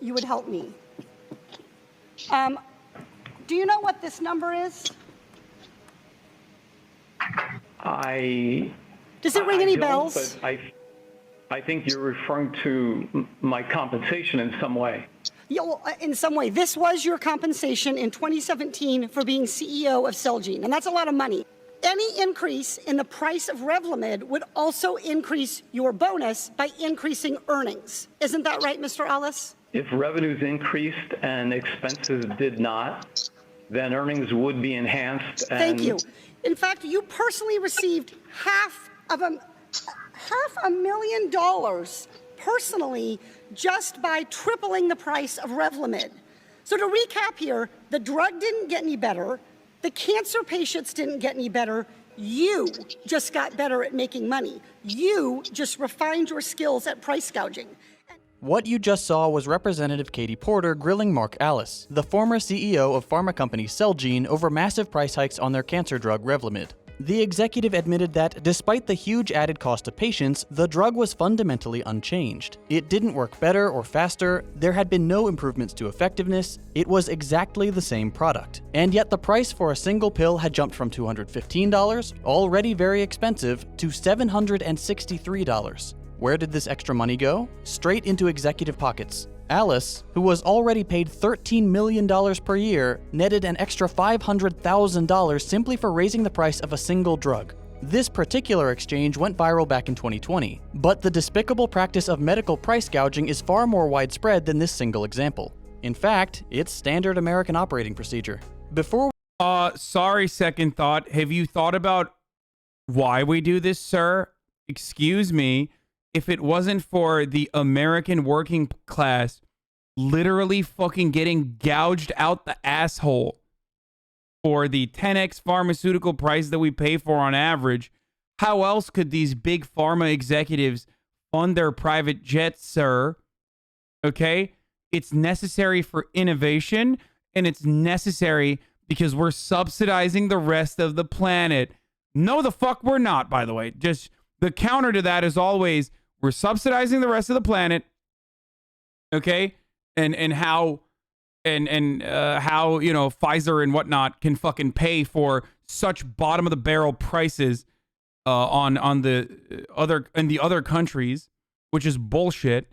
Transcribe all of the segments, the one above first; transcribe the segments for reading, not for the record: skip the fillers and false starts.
you would help me. Do you know what this number is? Does it ring any bells? But I think you're referring to my compensation in some way. Yeah, well, in some way. This was your compensation in 2017 for being CEO of Celgene, and that's a lot of money. Any increase in the price of Revlimid would also increase your bonus by increasing earnings. Isn't that right, Mr. Ellis? If revenues increased and expenses did not, then earnings would be enhanced. Thank you. In fact, you personally received $500,000 personally just by tripling the price of Revlimid. So to recap here, the drug didn't get any better, the cancer patients didn't get any better, you just got better at making money. You just refined your skills at price gouging. What you just saw was Representative Katie Porter grilling Mark Alice, the former CEO of pharma company Celgene, over massive price hikes on their cancer drug Revlimid. The executive admitted that, despite the huge added cost to patients, the drug was fundamentally unchanged. It didn't work better or faster, there had been no improvements to effectiveness, it was exactly the same product. And yet the price for a single pill had jumped from $215, already very expensive, to $763. Where did this extra money go? Straight into executive pockets. Alice, who was already paid $13 million per year, netted an extra $500,000 simply for raising the price of a single drug. This particular exchange went viral back in 2020, but the despicable practice of medical price gouging is far more widespread than this single example. In fact, it's standard American operating procedure. Sorry, second thought. Have you thought about why we do this, sir? Excuse me. If it wasn't for the American working class literally fucking getting gouged out the asshole for the 10x pharmaceutical price that we pay for on average, how else could these big pharma executives fund their private jets, sir? Okay? It's necessary for innovation, and it's necessary because we're subsidizing the rest of the planet. No, the fuck we're not, by the way. Just the counter to that is always, we're subsidizing the rest of the planet, okay? And how you know, Pfizer and whatnot can fucking pay for such bottom of the barrel prices on the other countries, which is bullshit.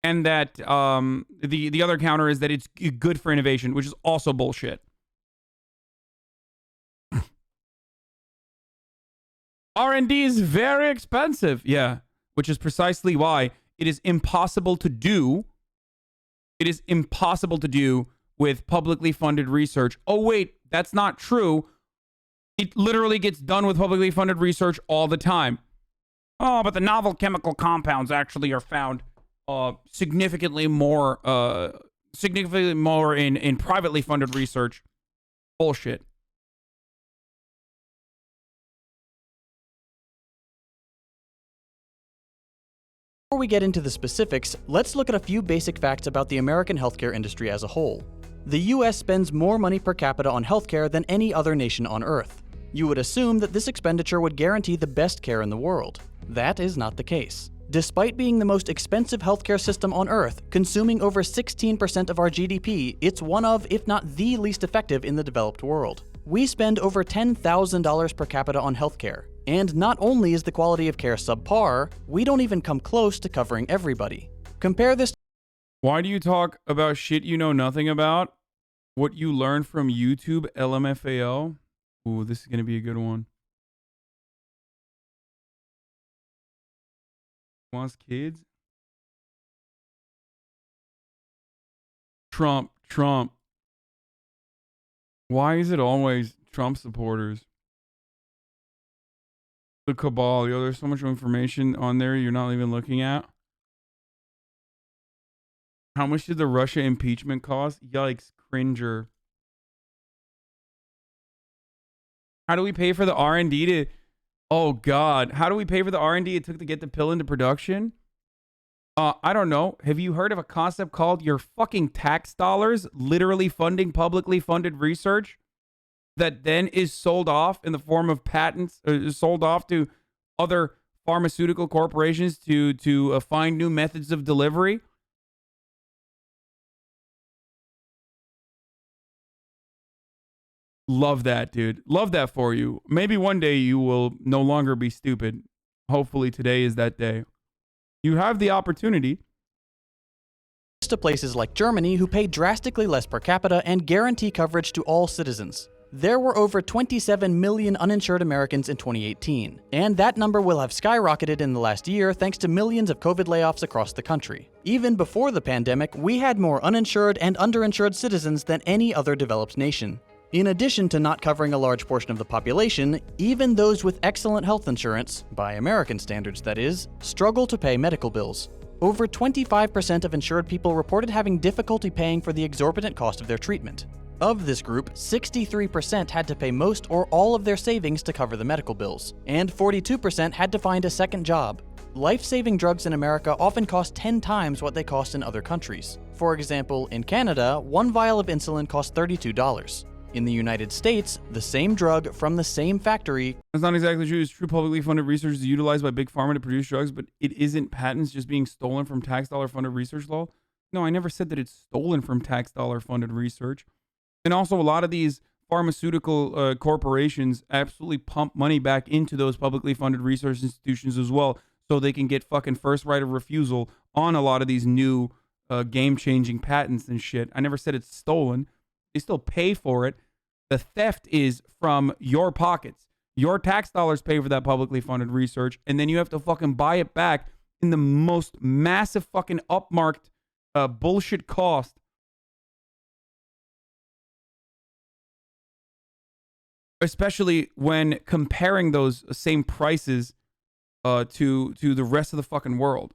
And that the other counter is that it's good for innovation, which is also bullshit. R&D is very expensive, yeah. Which is precisely why it is impossible to do. It is impossible to do with publicly funded research. Oh, wait, that's not true. It literally gets done with publicly funded research all the time. Oh, but the novel chemical compounds actually are found significantly more in privately funded research. Bullshit. Before we get into the specifics, let's look at a few basic facts about the American healthcare industry as a whole. The US spends more money per capita on healthcare than any other nation on Earth. You would assume that this expenditure would guarantee the best care in the world. That is not the case. Despite being the most expensive healthcare system on Earth, consuming over 16% of our GDP, it's one of, if not the least effective in the developed world. We spend over $10,000 per capita on healthcare. And not only is the quality of care subpar, we don't even come close to covering everybody. Compare this. Why do you talk about shit you know nothing about? What you learned from YouTube LMFAO? Ooh, this is going to be a good one. Wants kids? Trump. Why is it always Trump supporters? The cabal. Yo, there's so much information on there you're not even looking at. How much did the Russia impeachment cost? Yikes, cringer. How do we pay for the R&D to... Oh, God. How do we pay for the R&D it took to get the pill into production? I don't know. Have you heard of a concept called your fucking tax dollars literally funding publicly funded research that then is sold off in the form of patents, is sold off to other pharmaceutical corporations to find new methods of delivery? Love that, dude. Love that for you. Maybe one day you will no longer be stupid. Hopefully today is that day. You have the opportunity. To places like Germany, who pay drastically less per capita and guarantee coverage to all citizens. There were over 27 million uninsured Americans in 2018, and that number will have skyrocketed in the last year thanks to millions of COVID layoffs across the country. Even before the pandemic, we had more uninsured and underinsured citizens than any other developed nation. In addition to not covering a large portion of the population, even those with excellent health insurance, by American standards that is, struggle to pay medical bills. Over 25% of insured people reported having difficulty paying for the exorbitant cost of their treatment. Of this group, 63% had to pay most or all of their savings to cover the medical bills, and 42% had to find a second job. Life-saving drugs in America often cost 10 times what they cost in other countries. For example, in Canada, one vial of insulin costs $32. In the United States, the same drug from the same factory. That's not exactly true. It's true publicly funded research is utilized by big pharma to produce drugs, but it isn't patents just being stolen from tax dollar funded research law. No, I never said that it's stolen from tax dollar funded research. And also a lot of these pharmaceutical corporations absolutely pump money back into those publicly funded research institutions as well, so they can get fucking first right of refusal on a lot of these new game-changing patents and shit. I never said it's stolen. They still pay for it. The theft is from your pockets. Your tax dollars pay for that publicly funded research, and then you have to fucking buy it back in the most massive fucking upmarked bullshit cost. Especially when comparing those same prices to the rest of the fucking world.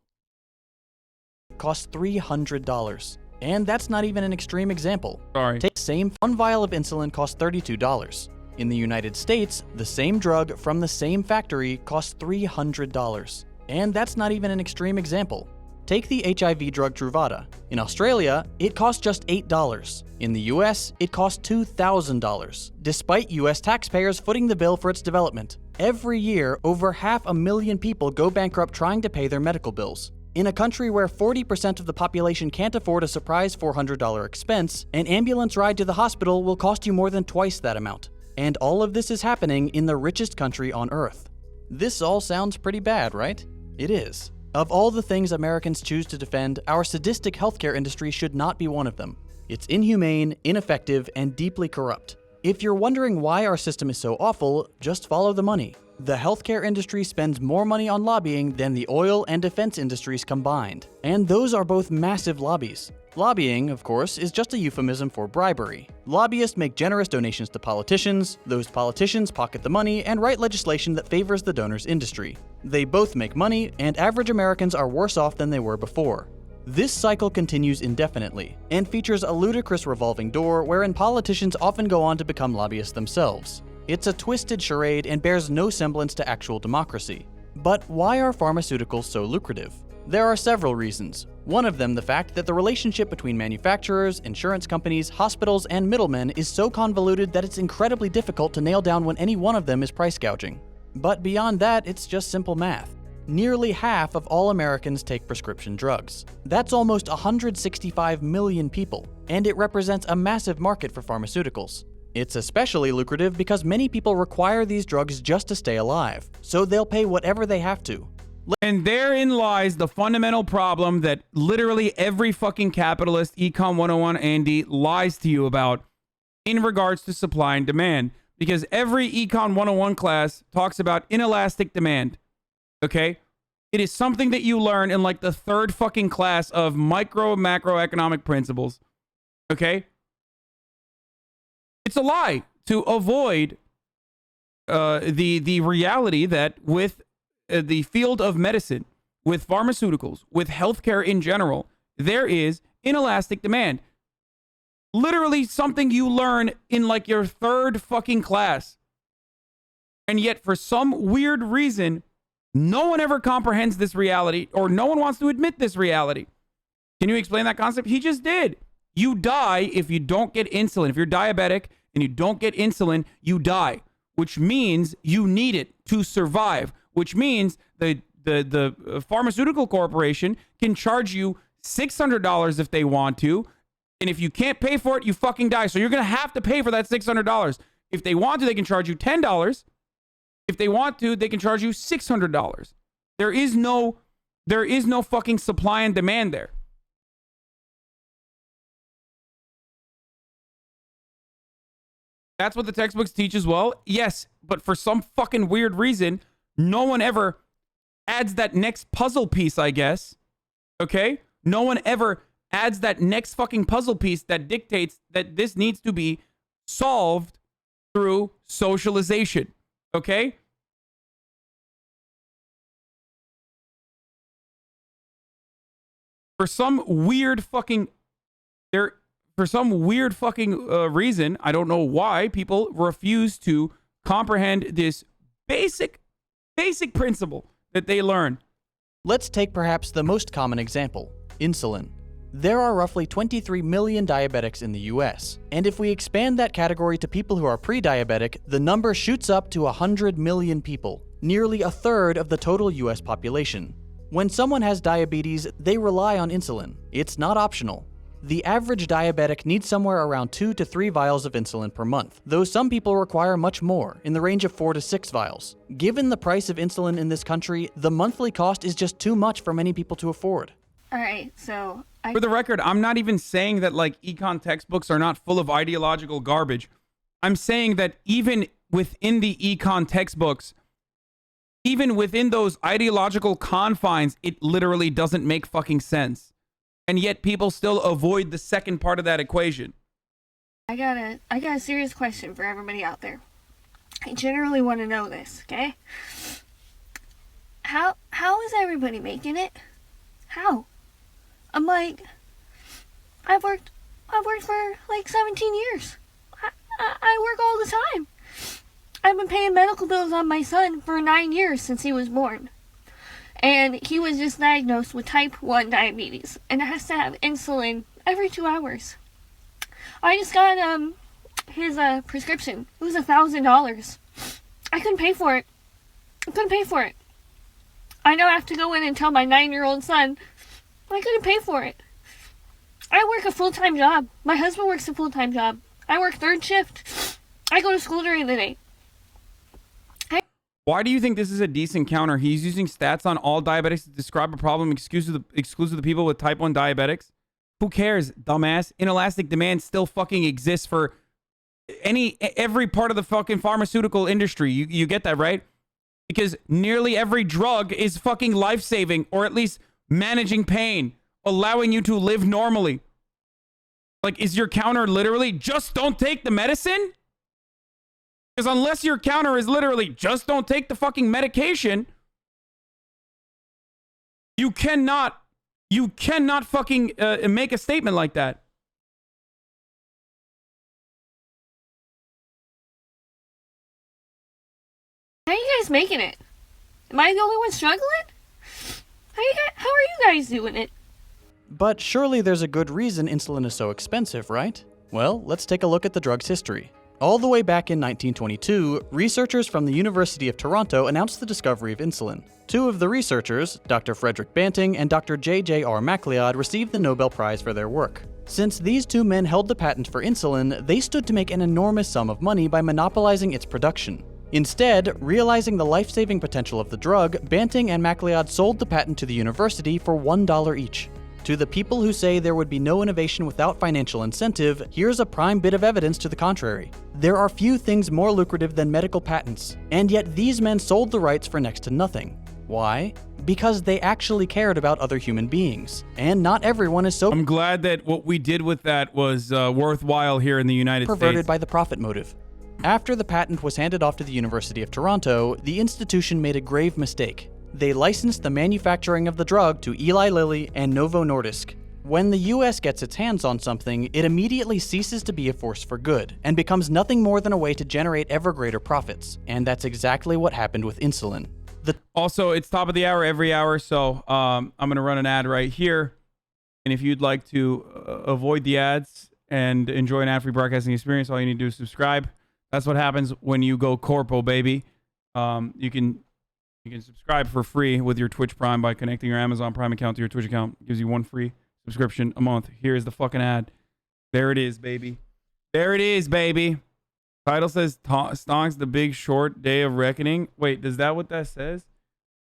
Costs $300. And that's not even an extreme example. Sorry. Take the same one vial of insulin costs $32. In the United States, the same drug from the same factory costs $300. And that's not even an extreme example. Take the HIV drug Truvada. In Australia, it costs just $8. In the US, it costs $2,000, despite US taxpayers footing the bill for its development. Every year, over 500,000 people go bankrupt trying to pay their medical bills. In a country where 40% of the population can't afford a surprise $400 expense, an ambulance ride to the hospital will cost you more than twice that amount. And all of this is happening in the richest country on Earth. This all sounds pretty bad, right? It is. Of all the things Americans choose to defend, our sadistic healthcare industry should not be one of them. It's inhumane, ineffective, and deeply corrupt. If you're wondering why our system is so awful, just follow the money. The healthcare industry spends more money on lobbying than the oil and defense industries combined. And those are both massive lobbies. Lobbying, of course, is just a euphemism for bribery. Lobbyists make generous donations to politicians, those politicians pocket the money and write legislation that favors the donor's industry. They both make money, and average Americans are worse off than they were before. This cycle continues indefinitely, and features a ludicrous revolving door wherein politicians often go on to become lobbyists themselves. It's a twisted charade and bears no semblance to actual democracy. But why are pharmaceuticals so lucrative? There are several reasons. One of them the fact that the relationship between manufacturers, insurance companies, hospitals, and middlemen is so convoluted that it's incredibly difficult to nail down when any one of them is price gouging. But beyond that, it's just simple math. Nearly half of all Americans take prescription drugs. That's almost 165 million people, and it represents a massive market for pharmaceuticals. It's especially lucrative because many people require these drugs just to stay alive, so they'll pay whatever they have to. And therein lies the fundamental problem that literally every fucking capitalist Econ 101 Andy lies to you about in regards to supply and demand. Because every Econ 101 class talks about inelastic demand. Okay? It is something that you learn in like the third fucking class of micro and macroeconomic principles. Okay? It's a lie to avoid the reality that with the field of medicine, with pharmaceuticals, with healthcare in general, there is inelastic demand. Literally something you learn in like your third fucking class. And yet for some weird reason, no one ever comprehends this reality, or no one wants to admit this reality. Can you explain that concept? He just did. You die if you don't get insulin. If you're diabetic and you don't get insulin, you die, which means you need it to survive, which means the pharmaceutical corporation can charge you $600 if they want to. And if you can't pay for it, you fucking die. So you're going to have to pay for that $600. If they want to, they can charge you $10. If they want to, they can charge you $600. There is no fucking supply and demand there. That's what the textbooks teach as well. Yes, but for some fucking weird reason, no one ever adds that next puzzle piece, I guess. Okay? No one ever adds that next fucking puzzle piece that dictates that this needs to be solved through socialization. Okay? For some weird fucking reason, I don't know why, people refuse to comprehend this basic principle that they learn. Let's take perhaps the most common example, insulin. There are roughly 23 million diabetics in the US, and if we expand that category to people who are pre-diabetic, the number shoots up to 100 million people, nearly a third of the total US population. When someone has diabetes, they rely on insulin. It's not optional. The average diabetic needs somewhere around 2 to 3 vials of insulin per month, though some people require much more, in the range of 4 to 6 vials. Given the price of insulin in this country, the monthly cost is just too much for many people to afford. All right, so For the record, I'm not even saying that like econ textbooks are not full of ideological garbage. I'm saying that even within the econ textbooks, even within those ideological confines, it literally doesn't make fucking sense. And yet people still avoid the second part of that equation. I got a serious question for everybody out there. I generally want to know this, okay? How is everybody making it? How? I'm like, I've worked for like 17 years. I work all the time. I've been paying medical bills on my son for 9 years since he was born. And he was just diagnosed with type 1 diabetes and has to have insulin every 2 hours. I just got his prescription. It was $1,000. I couldn't pay for it. I now have to go in and tell my 9-year-old son I couldn't pay for it. I work a full-time job. My husband works a full-time job. I work third shift. I go to school during the day. Why do you think this is a decent counter? He's using stats on all diabetics to describe a problem exclusive to people with type 1 diabetics. Who cares, dumbass? Inelastic demand still fucking exists for every part of the fucking pharmaceutical industry. You get that, right? Because nearly every drug is fucking life-saving, or at least managing pain, allowing you to live normally. Like, is your counter literally just don't take the medicine? Because unless your counter is literally just don't take the fucking medication, you cannot fucking make a statement like that. How are you guys making it? Am I the only one struggling? How are you guys doing it? But surely there's a good reason insulin is so expensive, right? Well, let's take a look at the drug's history. All the way back in 1922, researchers from the University of Toronto announced the discovery of insulin. Two of the researchers, Dr. Frederick Banting and Dr. J.J.R. MacLeod, received the Nobel Prize for their work. Since these two men held the patent for insulin, they stood to make an enormous sum of money by monopolizing its production. Instead, realizing the life-saving potential of the drug, Banting and MacLeod sold the patent to the university for $1 each. To the people who say there would be no innovation without financial incentive, here's a prime bit of evidence to the contrary. There are few things more lucrative than medical patents, and yet these men sold the rights for next to nothing. Why? Because they actually cared about other human beings, and not everyone is so I'm glad that what we did with that was worthwhile here in the United States. Perverted by the profit motive. After the patent was handed off to the University of Toronto, the institution made a grave mistake. They licensed the manufacturing of the drug to Eli Lilly and Novo Nordisk. When the US gets its hands on something, it immediately ceases to be a force for good, and becomes nothing more than a way to generate ever greater profits. And that's exactly what happened with insulin. Also, it's top of the hour every hour, so I'm going to run an ad right here. And if you'd like to avoid the ads and enjoy an ad-free broadcasting experience, all you need to do is subscribe. That's what happens when you go corpo, baby. You can subscribe for free with your Twitch Prime by connecting your Amazon Prime account to your Twitch account. It gives you one free subscription a month. Here's the fucking ad. There it is, baby. There it is, baby. Title says Stonks the Big Short Day of Reckoning. Wait, is that what that says?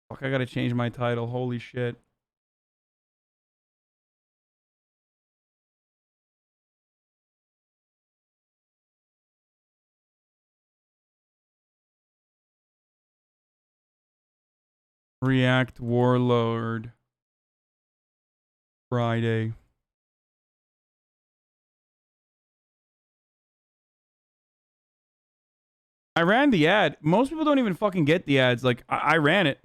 Fuck, I gotta change my title. Holy shit. React Warlord. Friday. I ran the ad. Most people don't even fucking get the ads. Like, I ran it.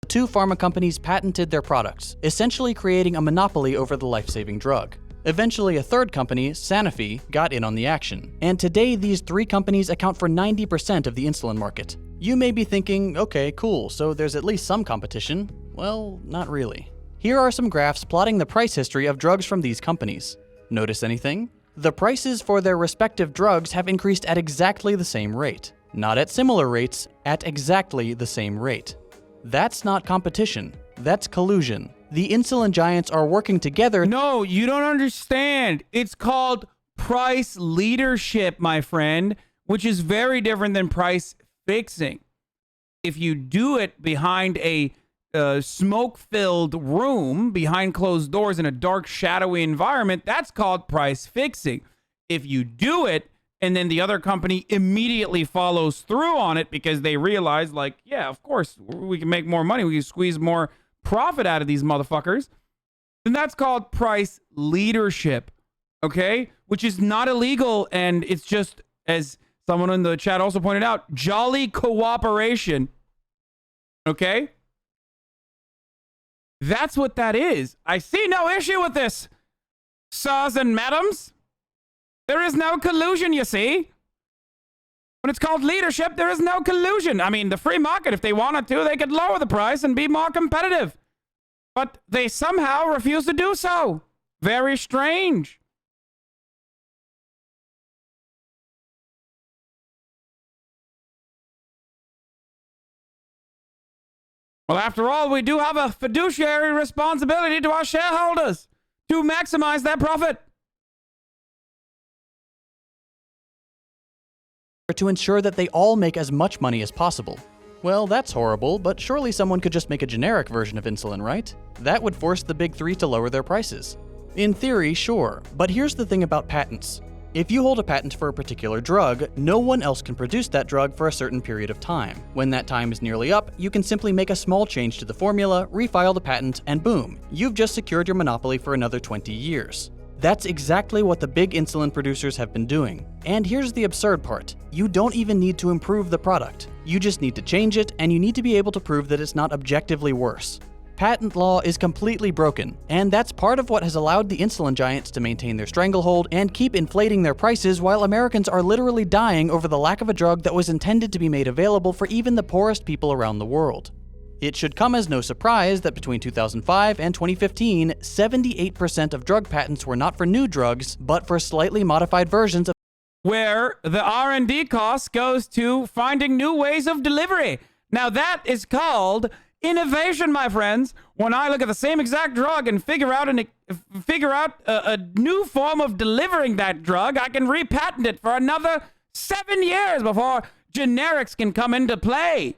The two pharma companies patented their products, essentially creating a monopoly over the life-saving drug. Eventually, a third company, Sanofi, got in on the action. And today, these three companies account for 90% of the insulin market. You may be thinking, okay, cool, so there's at least some competition. Well, not really. Here are some graphs plotting the price history of drugs from these companies. Notice anything? The prices for their respective drugs have increased at exactly the same rate. Not at similar rates, at exactly the same rate. That's not competition, that's collusion. The insulin giants are working together. No, you don't understand. It's called price leadership, my friend, which is very different than price fixing. If you do it behind a smoke-filled room, behind closed doors in a dark, shadowy environment, that's called price fixing. If you do it, and then the other company immediately follows through on it because they realize, like, yeah, of course, we can make more money, we can squeeze more profit out of these motherfuckers, then that's called price leadership, okay? Which is not illegal, and it's just, as someone in the chat also pointed out, jolly cooperation, okay? That's what that is. I see no issue with this, sirs and madams. There is no collusion, you see. When it's called leadership, there is no collusion. I mean, the free market, if they wanted to, they could lower the price and be more competitive. But they somehow refuse to do so. Very strange. Well, after all, we do have a fiduciary responsibility to our shareholders to maximize their profit. To ensure that they all make as much money as possible. Well, that's horrible, but surely someone could just make a generic version of insulin, right? That would force the big three to lower their prices. In theory, sure, but here's the thing about patents. If you hold a patent for a particular drug, no one else can produce that drug for a certain period of time. When that time is nearly up, you can simply make a small change to the formula, refile the patent, and boom, you've just secured your monopoly for another 20 years. That's exactly what the big insulin producers have been doing. And here's the absurd part. You don't even need to improve the product. You just need to change it, and you need to be able to prove that it's not objectively worse. Patent law is completely broken, and that's part of what has allowed the insulin giants to maintain their stranglehold and keep inflating their prices while Americans are literally dying over the lack of a drug that was intended to be made available for even the poorest people around the world. It should come as no surprise that between 2005 and 2015, 78% of drug patents were not for new drugs, but for slightly modified versions of where the R&D cost goes to finding new ways of delivery. Now that is called innovation, my friends. When I look at the same exact drug and figure out a new form of delivering that drug, I can repatent it for another 7 years before generics can come into play.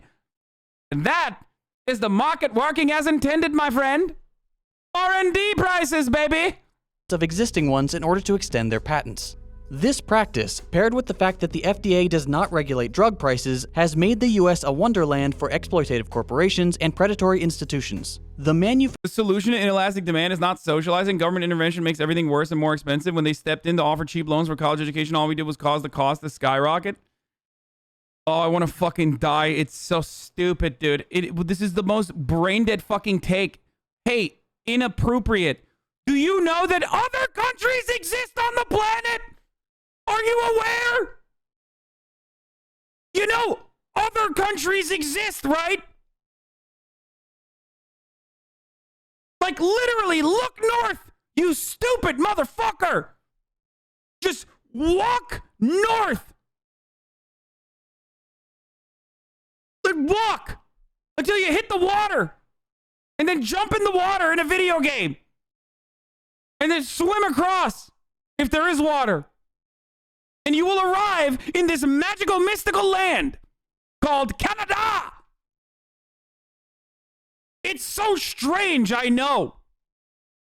And that is the market working as intended, my friend. R&D prices, baby. Of existing ones in order to extend their patents. This practice, paired with the fact that the FDA does not regulate drug prices, has made the US a wonderland for exploitative corporations and predatory institutions. The solution to inelastic demand is not socializing. Government intervention makes everything worse and more expensive. When they stepped in to offer cheap loans for college education, all we did was cause the cost to skyrocket. Oh, I want to fucking die. It's so stupid, dude. This is the most brain-dead fucking take. Hey, inappropriate. Do you know that other countries exist on the planet? Are you aware? You know, other countries exist, right? Like, literally, look north, you stupid motherfucker. Just walk north. Like, walk until you hit the water. And then jump in the water in a video game. And then swim across if there is water. and you will arrive in this magical, mystical land called Canada. It's so strange, I know.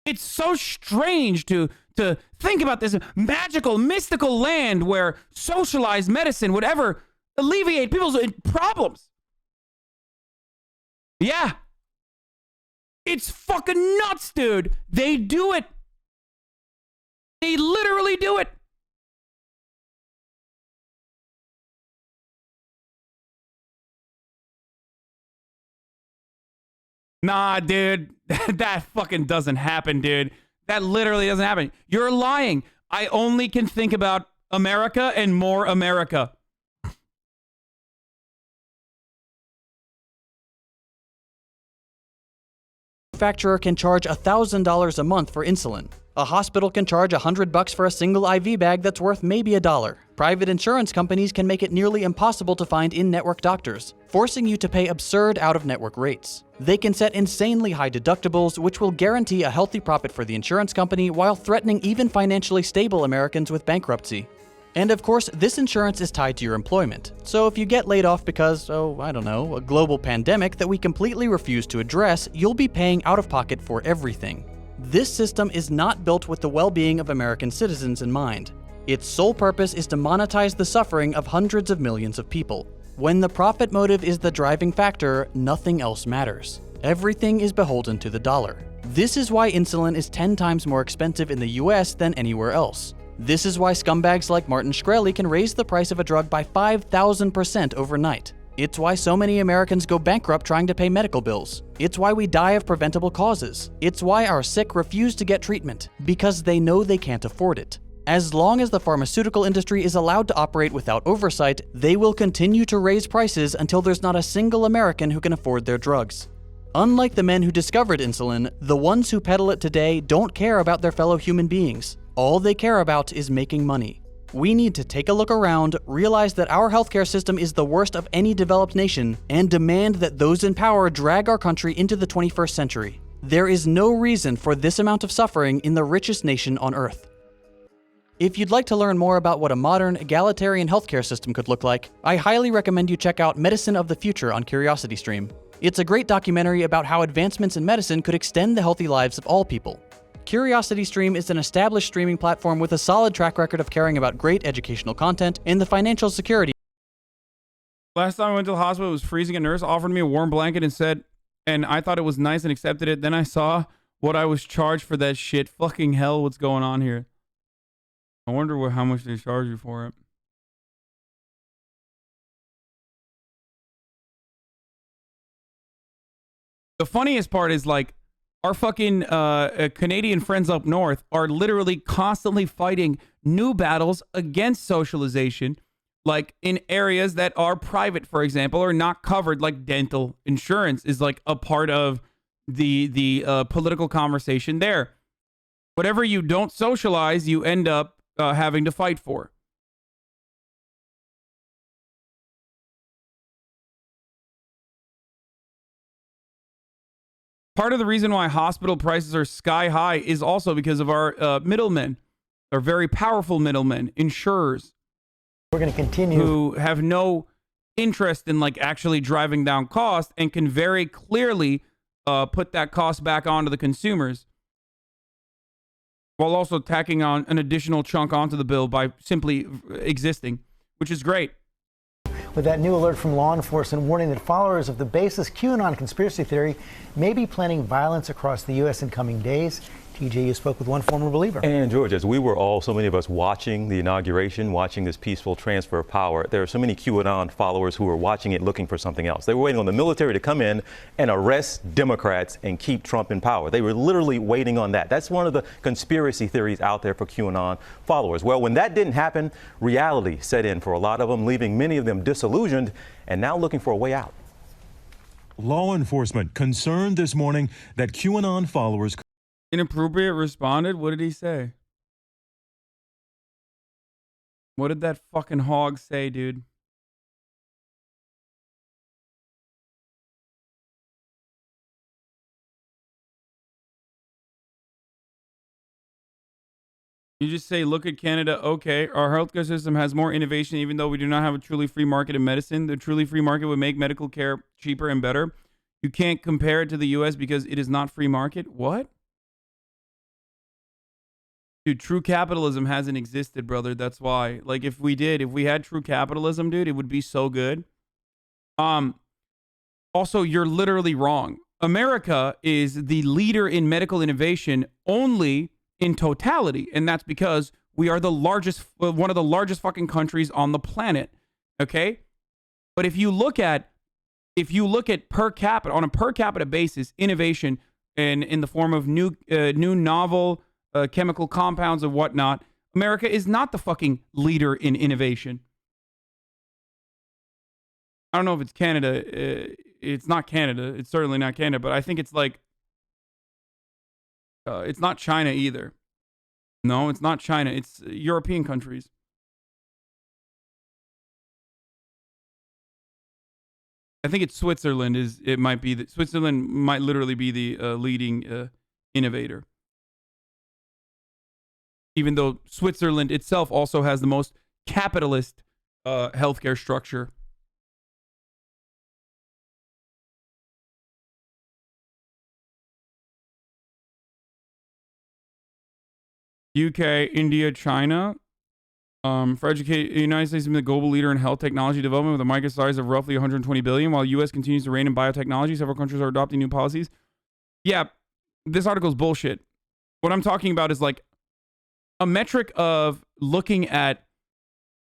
It's so strange to think about this magical, mystical land where socialized medicine would ever alleviate people's problems. Yeah. It's fucking nuts, dude. They do it. They literally do it. Nah, dude. That fucking doesn't happen, dude. That literally doesn't happen. You're lying. I only can think about America and more America. Manufacturer can charge $1,000 a month for insulin. A hospital can charge $100 for a single IV bag that's worth maybe $1. Private insurance companies can make it nearly impossible to find in-network doctors, forcing you to pay absurd out-of-network rates. They can set insanely high deductibles, which will guarantee a healthy profit for the insurance company while threatening even financially stable Americans with bankruptcy. And of course, this insurance is tied to your employment. So if you get laid off because, I don't know, a global pandemic that we completely refuse to address, you'll be paying out of pocket for everything. This system is not built with the well-being of American citizens in mind. Its sole purpose is to monetize the suffering of hundreds of millions of people. When the profit motive is the driving factor, nothing else matters. Everything is beholden to the dollar. This is why insulin is 10 times more expensive in the US than anywhere else. This is why scumbags like Martin Shkreli can raise the price of a drug by 5,000% overnight. It's why so many Americans go bankrupt trying to pay medical bills. It's why we die of preventable causes. It's why our sick refuse to get treatment, because they know they can't afford it. As long as the pharmaceutical industry is allowed to operate without oversight, they will continue to raise prices until there's not a single American who can afford their drugs. Unlike the men who discovered insulin, the ones who peddle it today don't care about their fellow human beings. All they care about is making money. We need to take a look around, realize that our healthcare system is the worst of any developed nation, and demand that those in power drag our country into the 21st century. There is no reason for this amount of suffering in the richest nation on earth. If you'd like to learn more about what a modern, egalitarian healthcare system could look like, I highly recommend you check out Medicine of the Future on CuriosityStream. It's a great documentary about how advancements in medicine could extend the healthy lives of all people. CuriosityStream is an established streaming platform with a solid track record of caring about great educational content and the financial security. Last time I went to the hospital, it was freezing. A nurse offered me a warm blanket and said, and I thought it was nice and accepted it. Then I saw what I was charged for that shit. Fucking hell, what's going on here? I wonder how much they charge you for it. The funniest part is like, our fucking Canadian friends up north are literally constantly fighting new battles against socialization, like in areas that are private, for example, or not covered, like dental insurance is like a part of the political conversation there. Whatever you don't socialize, you end up having to fight for. Part of the reason why hospital prices are sky high is also because of our middlemen, our very powerful middlemen, insurers. We're going to continue. Who have no interest in like actually driving down cost and can very clearly put that cost back onto the consumers while also tacking on an additional chunk onto the bill by simply existing, which is great. With that new alert from law enforcement warning that followers of the baseless QAnon conspiracy theory may be planning violence across the U.S. in coming days. TJ, you spoke with one former believer. And George, as we were all, so many of us watching the inauguration, watching this peaceful transfer of power, there are so many QAnon followers who were watching it looking for something else. They were waiting on the military to come in and arrest Democrats and keep Trump in power. They were literally waiting on that. That's one of the conspiracy theories out there for QAnon followers. Well, when that didn't happen, reality set in for a lot of them, leaving many of them disillusioned and now looking for a way out. Law enforcement concerned this morning that QAnon followers Inappropriate responded? What did he say? What did that fucking hog say, dude? You just say, look at Canada. Okay, our healthcare system has more innovation, even though we do not have a truly free market in medicine. The truly free market would make medical care cheaper and better. You can't compare it to the US because it is not free market. What? Dude, true capitalism hasn't existed, brother. That's why. Like, if we had true capitalism, dude, it would be so good. Also, you're literally wrong. America is the leader in medical innovation only in totality, and that's because we are the largest, one of the largest fucking countries on the planet. Okay, but if you look at per capita, on a per capita basis, innovation in the form of new novel chemical compounds and whatnot, America is not the fucking leader in innovation. I don't know if it's Canada. It's not Canada. It's certainly not Canada, but I think it's like, it's not China either. No, it's not China. It's European countries. I think it's Switzerland. Switzerland might literally be the leading innovator. Even though Switzerland itself also has the most capitalist healthcare structure. UK, India, China. For educate, the United States has been the global leader in health technology development with a market size of roughly 120 billion, while U.S. continues to reign in biotechnology. Several countries are adopting new policies. Yeah, this article is bullshit. What I'm talking about is like a metric of looking at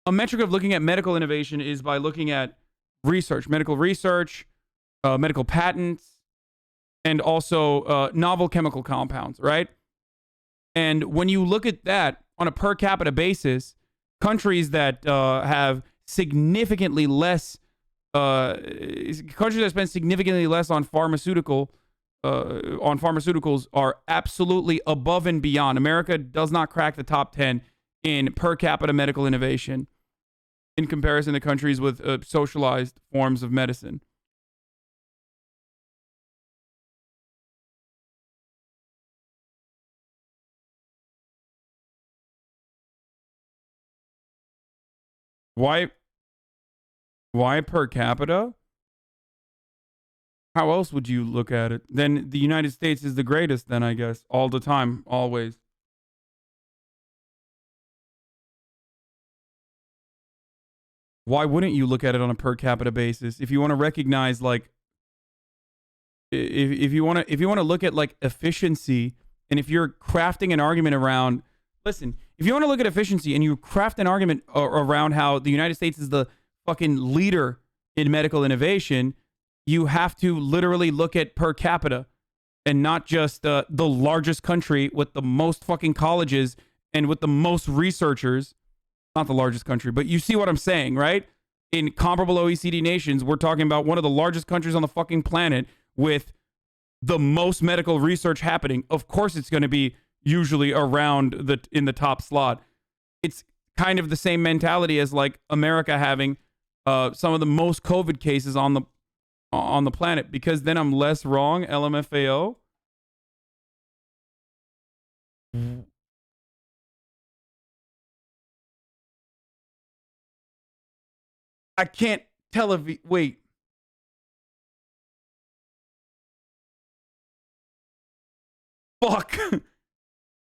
medical innovation is by looking at medical research, medical patents, and also novel chemical compounds, right? And when you look at that on a per capita basis, countries that have significantly less, countries that spend significantly less on pharmaceuticals are absolutely above and beyond. America does not crack the top 10 in per capita medical innovation in comparison to countries with socialized forms of medicine. Why per capita? How else would you look at it? Then the United States is the greatest, then, I guess. All the time. Always. Why wouldn't you look at it on a per capita basis? If you want to recognize, like, if you want to look at, like, efficiency, and if you're crafting an argument around, listen, if you want to look at efficiency and you craft an argument around how the United States is the fucking leader in medical innovation, you have to literally look at per capita and not just the largest country with the most fucking colleges and with the most researchers. Not the largest country, but you see what I'm saying, right? In comparable OECD nations, we're talking about one of the largest countries on the fucking planet with the most medical research happening. Of course, it's going to be usually around in the top slot. It's kind of the same mentality as like America having some of the most COVID cases on the planet, because then I'm less wrong. LMFAO. I can't tell if wait. Fuck.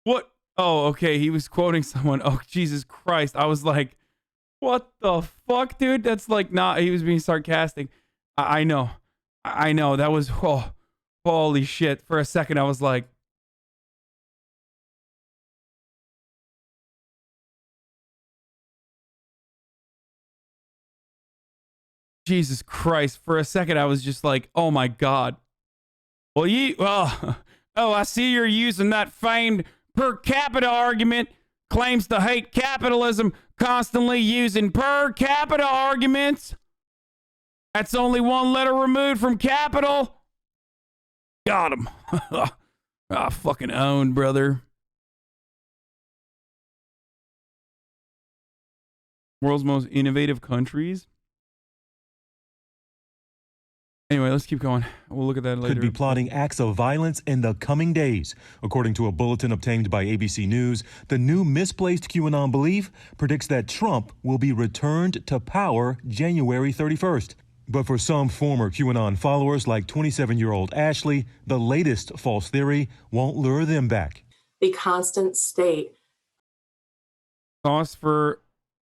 What? Oh, okay. He was quoting someone. Oh, Jesus Christ. I was like, what the fuck, dude? That's like not, he was being sarcastic. I know. I know. That was, oh, holy shit. For a second, I was like, Jesus Christ. For a second, I was just like, oh my God. Well, oh, I see you're using that famed per capita argument, claims to hate capitalism, constantly using per capita arguments. That's only one letter removed from capital. Got him. I fucking owned, brother. World's most innovative countries. Anyway, let's keep going. We'll look at that later. Could be plotting acts of violence in the coming days. According to a bulletin obtained by ABC News, the new misplaced QAnon belief predicts that Trump will be returned to power January 31st. But for some former QAnon followers like 27-year-old Ashley, the latest false theory won't lure them back. The constant state. Cost for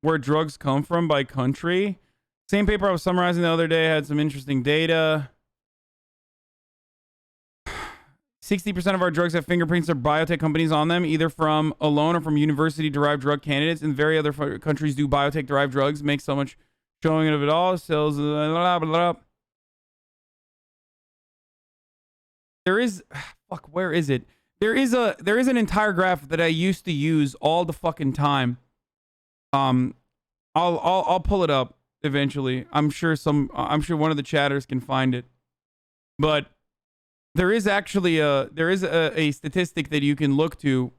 where drugs come from by country. Same paper I was summarizing the other day had some interesting data. 60% of our drugs have fingerprints of biotech companies on them, either from alone or from university-derived drug candidates. And very other countries do biotech-derived drugs, make so much showing of it all. Sells blah, blah, blah. There is fuck. Where is it? There is an entire graph that I used to use all the fucking time. I'll pull it up eventually. I'm sure one of the chatters can find it. But there is actually a statistic that you can look to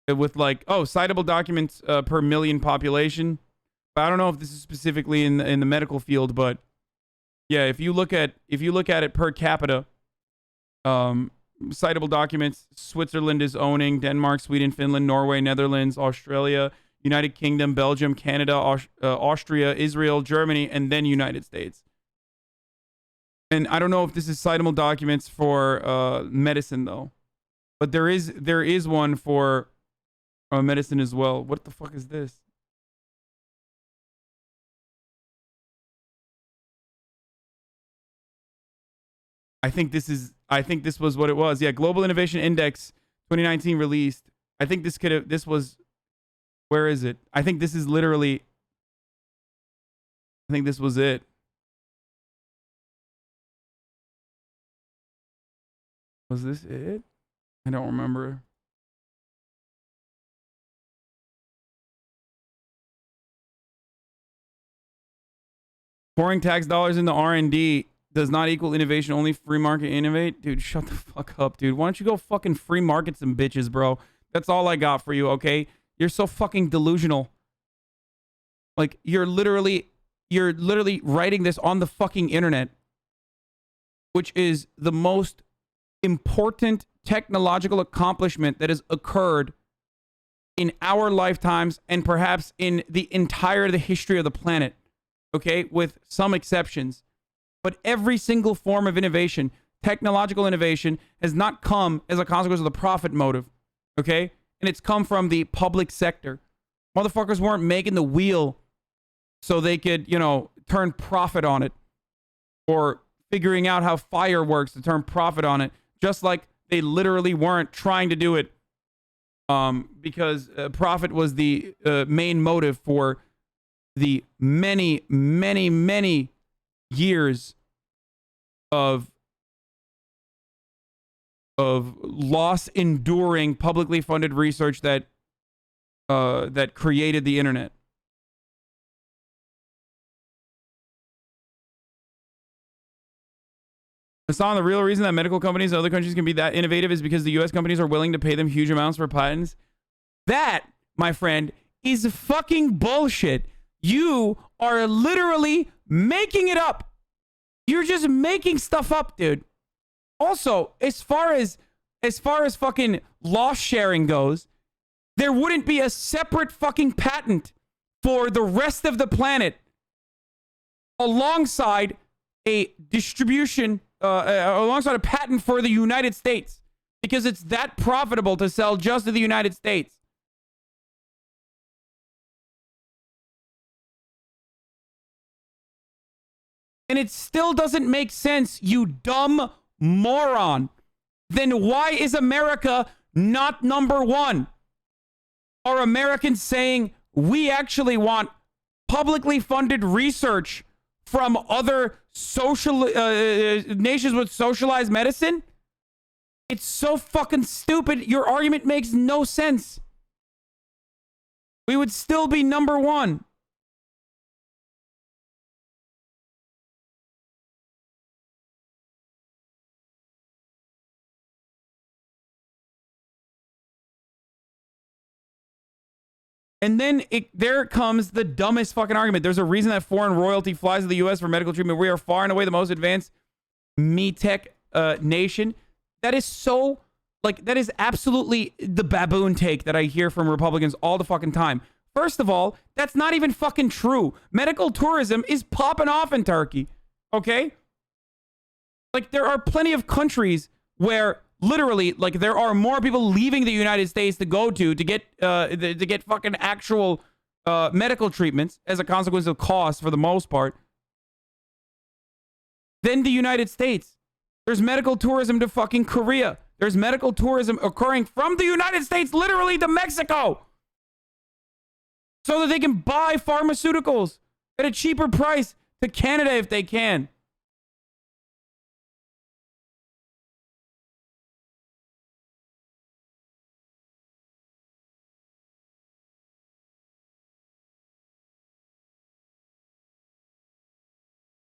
with like, citable documents per million population. But I don't know if this is specifically in the medical field, but yeah, if you look at it per capita, citable documents, Switzerland is owning, Denmark, Sweden, Finland, Norway, Netherlands, Australia, United Kingdom, Belgium, Canada, Austria, Israel, Germany, and then United States. And I don't know if this is citable documents for medicine though, but there is one for medicine as well. What the fuck is this? I think this was what it was. Yeah, Global Innovation Index 2019 released. I think where is it? I think this is literally, I think this was it. Was this it? I don't remember. Pouring tax dollars into R&D does not equal innovation, only free market innovate. Dude, shut the fuck up, dude. Why don't you go fucking free market some bitches, bro? That's all I got for you, okay? You're so fucking delusional. Like, you're literally writing this on the fucking internet, which is the most important technological accomplishment that has occurred in our lifetimes and perhaps in the history of the planet, okay? With some exceptions. But every single form of innovation, technological innovation, has not come as a consequence of the profit motive, okay? And it's come from the public sector. Motherfuckers weren't making the wheel so they could, turn profit on it, or figuring out how fire works to turn profit on it, just like they literally weren't trying to do it because profit was the main motive for the many, many, many years of loss-enduring publicly funded research that created the internet. Hassan, the real reason that medical companies in other countries can be that innovative is because the U.S. companies are willing to pay them huge amounts for patents. That, my friend, is fucking bullshit. You are literally making it up. You're just making stuff up, dude. Also, as far as fucking loss sharing goes, there wouldn't be a separate fucking patent for the rest of the planet alongside a distribution, alongside a patent for the United States, because it's that profitable to sell just to the United States. And it still doesn't make sense, you dumb moron. Then why is America not number one? Are Americans saying we actually want publicly funded research from other nations with socialized medicine? It's so fucking stupid. Your argument makes no sense. We would still be number one. And then there comes the dumbest fucking argument. There's a reason that foreign royalty flies to the U.S. for medical treatment. We are far and away the most advanced me tech nation. That is so, like, that is absolutely the baboon take that I hear from Republicans all the fucking time. First of all, that's not even fucking true. Medical tourism is popping off in Turkey, okay? Like, there are plenty of countries where literally, like, there are more people leaving the United States to go to get fucking actual medical treatments as a consequence of cost for the most part than the United States. There's medical tourism to fucking Korea. There's medical tourism occurring from the United States literally to Mexico so that they can buy pharmaceuticals at a cheaper price to Canada if they can.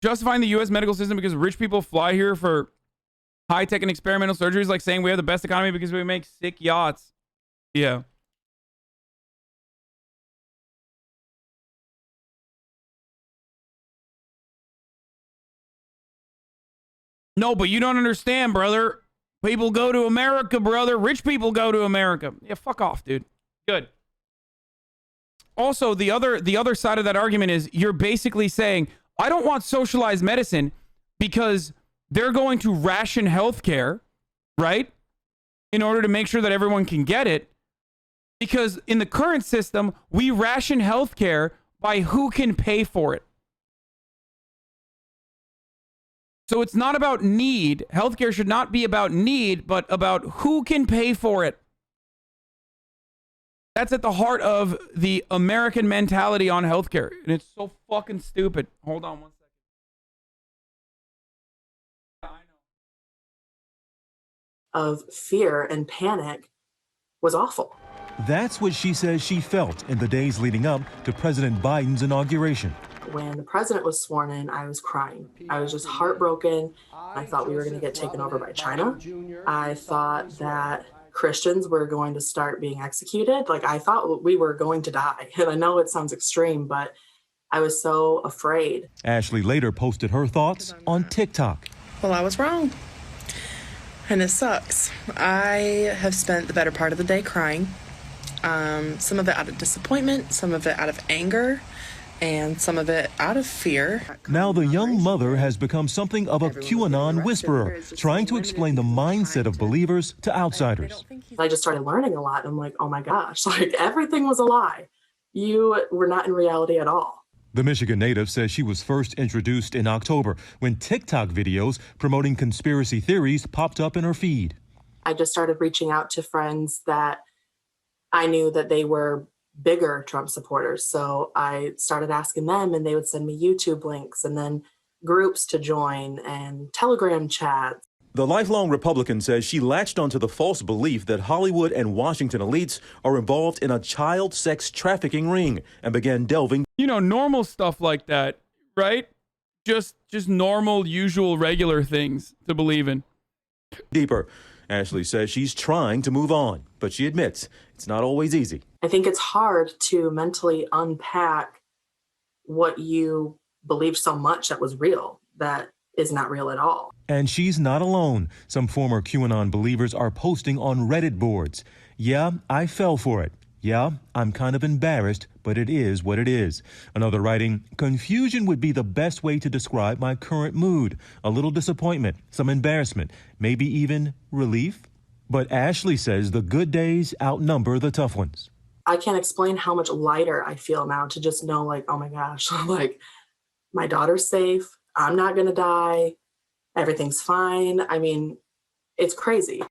Justifying the U.S. medical system because rich people fly here for high-tech and experimental surgeries, like saying we have the best economy because we make sick yachts. Yeah. No, but you don't understand, brother. People go to America, brother. Rich people go to America. Yeah, fuck off, dude. Good. Also, the other side of that argument is you're basically saying, I don't want socialized medicine because they're going to ration healthcare, right? In order to make sure that everyone can get it. Because in the current system, we ration healthcare by who can pay for it. So it's not about need. Healthcare should not be about need, but about who can pay for it. That's at the heart of the American mentality on healthcare. And it's so fucking stupid. Hold on one second. Of fear and panic was awful. That's what she says she felt in the days leading up to President Biden's inauguration. When the president was sworn in, I was crying. I was just heartbroken. I thought we were going to get taken over by China. I thought that Christians were going to start being executed. Like, I thought we were going to die. And I know it sounds extreme, but I was so afraid. Ashley later posted her thoughts on TikTok. Well, I was wrong. And it sucks. I have spent the better part of the day crying. Some of it out of disappointment, some of it out of anger, and some of it out of fear. Now the young mother has become something of a QAnon whisperer, trying to explain the mindset of believers to outsiders. I just started learning a lot. I'm like, oh my gosh, like everything was a lie. You were not in reality at all. The Michigan native says she was first introduced in October when TikTok videos promoting conspiracy theories popped up in her feed. I just started reaching out to friends that I knew that they were bigger Trump supporters. So I started asking them, and they would send me YouTube links and then groups to join and Telegram chats. The lifelong Republican says she latched onto the false belief that Hollywood and Washington elites are involved in a child sex trafficking ring and began delving. You know, normal stuff like that, right? Just normal, usual, regular things to believe in. Deeper. Ashley says she's trying to move on, but she admits it's not always easy. I think it's hard to mentally unpack what you believed so much that was real that is not real at all. And she's not alone. Some former QAnon believers are posting on Reddit boards. Yeah, I fell for it. Yeah, I'm kind of embarrassed, but it is what it is. Another writing, confusion would be the best way to describe my current mood. A little disappointment, some embarrassment, maybe even relief. But Ashley says the good days outnumber the tough ones. I can't explain how much lighter I feel now to just know, like, oh my gosh, like my daughter's safe. I'm not going to die. Everything's fine. I mean, it's crazy.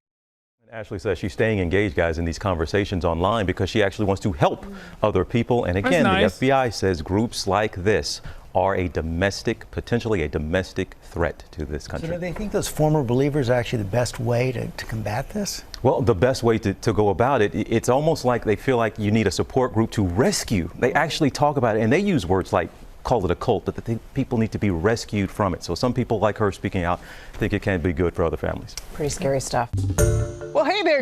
Ashley says she's staying engaged, guys, in these conversations online because she actually wants to help other people. And again, nice. The FBI says groups like this are potentially a domestic threat to this country. So do they think those former believers are actually the best way to combat this? Well, the best way to go about it, it's almost like they feel like you need a support group to rescue. They actually talk about it, and they use words like, call it a cult, that people need to be rescued from it. So some people like her speaking out think it can be good for other families. Pretty scary stuff. Well, hey there.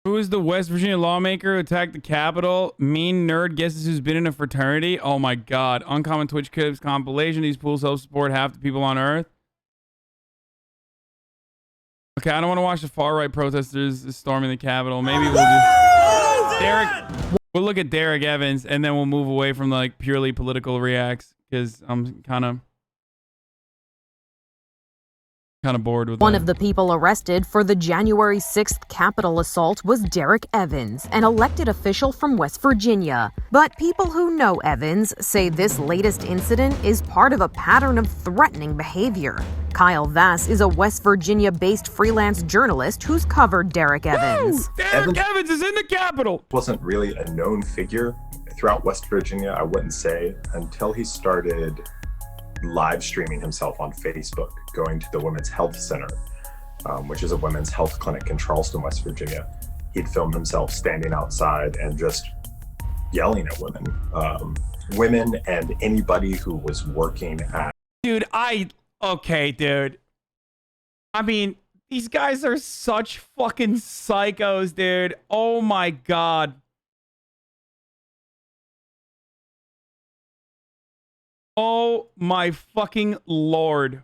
Who is the West Virginia lawmaker who attacked the Capitol? Mean nerd guesses who's been in a fraternity? Oh my god. Uncommon Twitch clips compilation. These pools help support half the people on Earth. Okay, I don't want to watch the far-right protesters storming the Capitol. Maybe we'll just... Derek... We'll look at Derek Evans, and then we'll move away from, like, purely political reacts, because I'm kind of bored with One that. of the people arrested for the January 6th Capitol assault was Derek Evans, an elected official from West Virginia. But people who know Evans say this latest incident is part of a pattern of threatening behavior. Kyle Vass is a West Virginia-based freelance journalist who's covered Derek Evans. Derek Evans is in the Capitol! Wasn't really a known figure throughout West Virginia, I wouldn't say, until he started live streaming himself on Facebook, going to the Women's Health Center, which is a women's health clinic in Charleston, West Virginia. He'd filmed himself standing outside and just yelling at women and anybody who was working at. Dude, okay, dude. I mean, these guys are such fucking psychos, dude. Oh my god. Oh my fucking lord.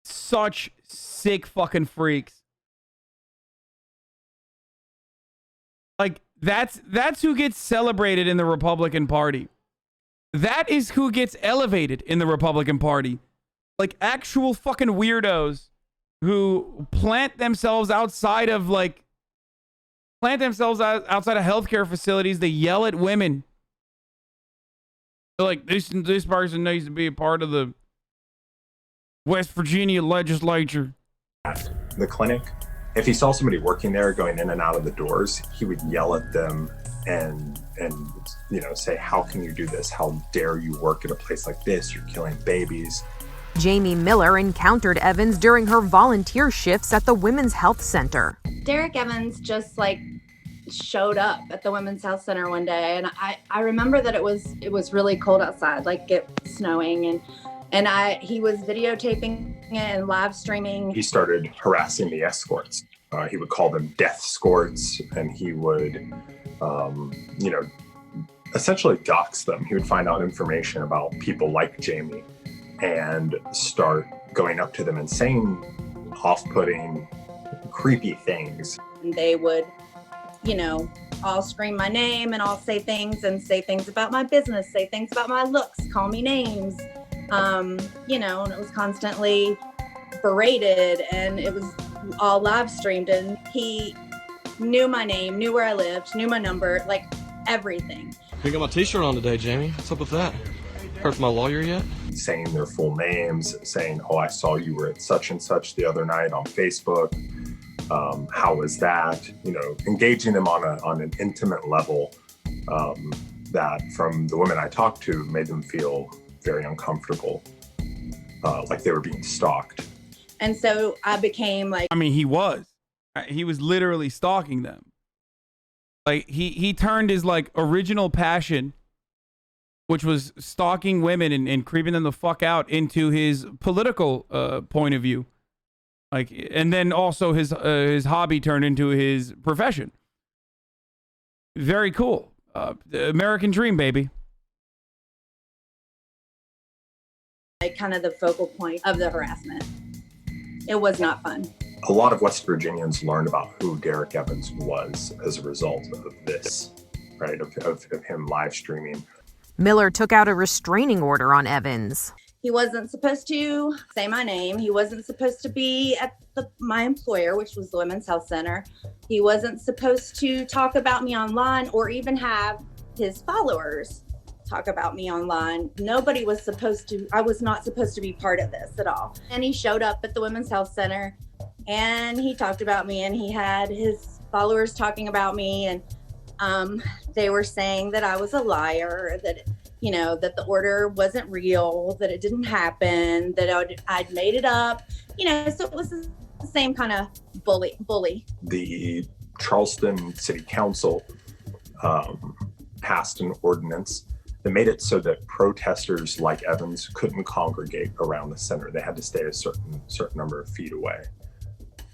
Such sick fucking freaks. Like, that's who gets celebrated in the Republican Party. That is who gets elevated in the Republican Party. Like, actual fucking weirdos who plant themselves outside of healthcare facilities. They yell at women. They're like, this person needs to be a part of the West Virginia legislature. At the clinic, if he saw somebody working there going in and out of the doors, he would yell at them and say, how can you do this? How dare you work at a place like this? You're killing babies. Jamie Miller encountered Evans during her volunteer shifts at the Women's Health Center. Derek Evans just showed up at the Women's Health Center one day, and I remember that it was really cold outside, like it was snowing, and he was videotaping it and live streaming. He started harassing the escorts. He would call them death escorts, and he would, essentially dox them. He would find out information about people like Jamie and start going up to them and saying off-putting, creepy things. And they would, all scream my name, and I'll say things about my business, say things about my looks, call me names, and it was constantly berated, and it was all live streamed, and he knew my name, knew where I lived, knew my number, like everything. You got my t-shirt on today, Jamie. What's up with that? Heard from my lawyer yet? Saying their full names, saying, oh, I saw you were at such and such the other night on Facebook. How was that? Engaging them on an intimate level that, from the women I talked to, made them feel very uncomfortable, like they were being stalked. And so I became like... I mean, he was literally stalking them. Like, he turned his, original passion, which was stalking women and creeping them the fuck out, into his political point of view. And then also his hobby turned into his profession. Very cool. The American dream, baby. Kind of the focal point of the harassment. It was not fun. A lot of West Virginians learned about who Derek Evans was as a result of this, right? Of him live streaming. Miller took out a restraining order on Evans. He wasn't supposed to say my name. He wasn't supposed to be at my employer, which was the Women's Health Center. He wasn't supposed to talk about me online, or even have his followers talk about me online. Nobody was supposed to. I was not supposed to be part of this at all. And he showed up at the Women's Health Center, and he talked about me, and he had his followers talking about me, and they were saying that I was a liar, that that the order wasn't real, that it didn't happen, that I'd made it up, so it was the same kind of bully. The Charleston City Council passed an ordinance that made it so that protesters like Evans couldn't congregate around the center. They had to stay a certain number of feet away.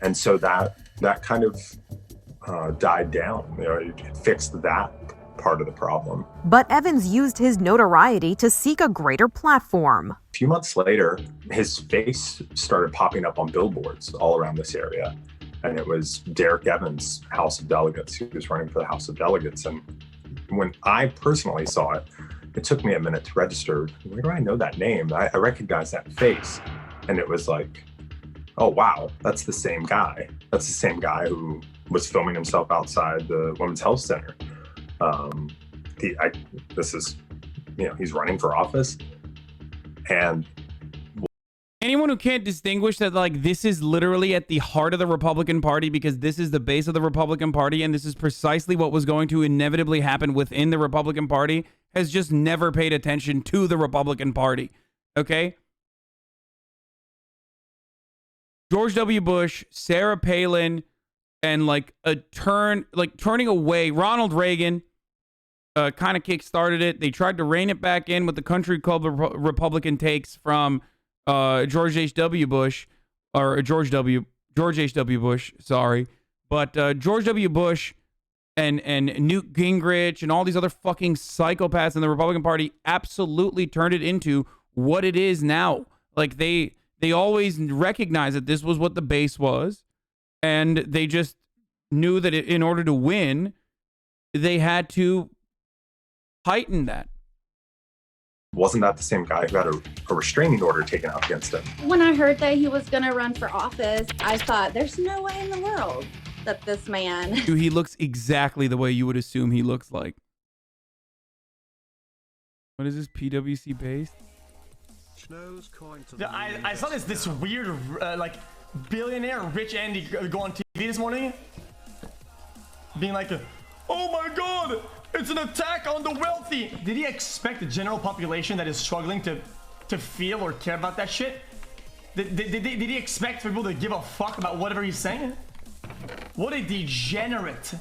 And so that kind of died down. It fixed that part of the problem. But Evans used his notoriety to seek a greater platform. A few months later, his face started popping up on billboards all around this area. And it was Derek Evans, House of Delegates. He was running for the House of Delegates. And when I personally saw it, it took me a minute to register. Where do I know that name? I recognize that face. And it was like, oh, wow, that's the same guy. That's the same guy who was filming himself outside the Women's Health Center. He's running for office. And anyone who can't distinguish that, like, this is literally at the heart of the Republican Party, because this is the base of the Republican Party, and this is precisely what was going to inevitably happen within the Republican Party, has just never paid attention to the Republican Party. Okay? George W. Bush, Sarah Palin, and turning away Ronald Reagan kind of kick-started it. They tried to rein it back in with the country club Republican takes from George H.W. Bush, or George H.W. Bush, sorry. But George W. Bush and Newt Gingrich and all these other fucking psychopaths in the Republican Party absolutely turned it into what it is now. Like, they always recognized that this was what the base was, and they just knew that in order to win, they had to heighten that. wasn't that the same guy who had a restraining order taken out against him? When I heard that he was going to run for office, I thought, there's no way in the world that this man... Dude, he looks exactly the way you would assume he looks like. What is this, PWC based? I saw this weird, like, billionaire rich Andy go on TV this morning, being like, oh my god, it's an attack on the wealthy. Did he expect the general population that is struggling to feel or care about that shit? Did he expect people to give a fuck about whatever he's saying? What a degenerate.